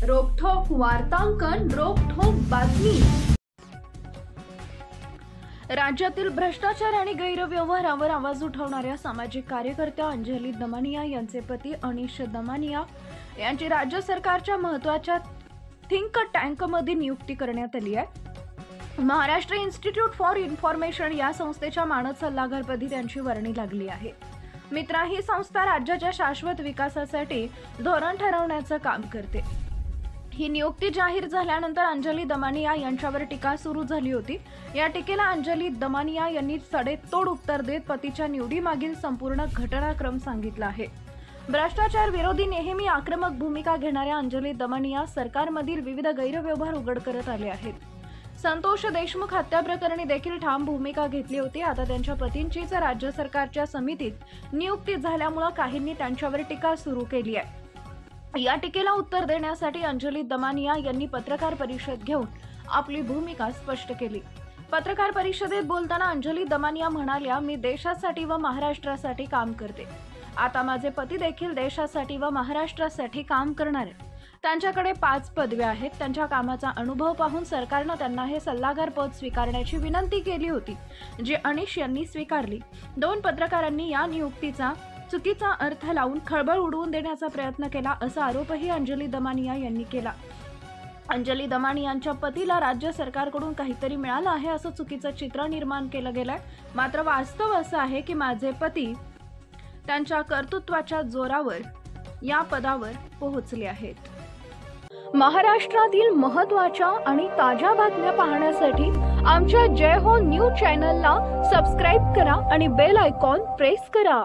रोखठोक वार्तांकन, रोखठोक बातमी। राज्यातील भ्रष्टाचार आणि गैरव्यवहारावर आवाज उठवणाऱ्या सामाजिक कार्यकर्त्या अंजली दमानिया यांचे पती अनिश दमानिया यांची राज्य सरकारच्या महत्त्वाच्या थिंक टँकमध्ये नियुक्ती करण्यात आली आहे। महाराष्ट्र इन्स्टिट्यूट फॉर इन्फॉर्मेशन या संस्थेच्या मानद सल्लागारपदी त्यांची वर्णी लागली आहे। मित्रा ही संस्था राज्याच्या शाश्वत विकासासाठी धोरण ठरवण्याचं काम करते। ही नियुक्ती जाहीर झाल्यानंतर अंजली दमानिया यांच्यावर टीका सुरू झाली होती। या टीकेला अंजली दमानिया यांनी सडेतोड उत्तर देत पतीच्या निवडीमागील संपूर्ण घटनाक्रम सांगितला आहे। भ्रष्टाचार विरोधी नेहमी आक्रमक भूमिका घेणाऱ्या अंजली दमानिया सरकारमधील विविध गैरव्यवहार उघड करत आले आहेत। संतोष देशमुख हत्या प्रकरणी देखील ठाम भूमिका घेतली होती। आता त्यांच्या पतींचीच राज्य सरकारच्या समितीत नियुक्ती झाल्यामुळे काहींनी त्यांच्यावर टीका सुरू केली आहे। या टीकेला उत्तर देण्यासाठी अंजली दमानिया यांनी पत्रकार परिषद घेऊन आपली भूमिका स्पष्ट केली। पत्रकार परिषदेत बोलताना अंजली दमानिया म्हणाल्या, मी देशासाठी व महाराष्ट्रासाठी काम करते। आता माझे पती देखील देशासाठी व महाराष्ट्रासाठी काम करणार आहेत। त्यांच्याकडे 5 पदव्या आहेत। त्यांच्या कामाचा अनुभव पाहून सरकारने त्यांना हे सल्लागार पद स्वीकारण्याची विनंती केली होती, जी अनिश यांनी स्वीकारली। 2 पत्रकारांनी या नियुक्तीचा चुकीचा अर्थ लावून खळबळ उडवून देण्याचा प्रयत्न केला, असा आरोपही अंजली दमानिया यांनी केला। अंजली दमानियांच्या पतीला राज्य सरकारकडून काहीतरी मिळालं आहे असं चुकीचं चित्र निर्माण केलं गेलंय। मात्र वास्तव असं आहे की माझे पती त्यांच्या कर्तृत्वाच्या जोरावर या पदावर पोहोचले आहेत। महाराष्ट्रातील महत्त्वाच्या आणि ताज्या बातम्या पाहण्यासाठी आमच्या जय हो न्यूज चॅनलला सबस्क्राइब करा आणि बेल आयकॉन प्रेस करा।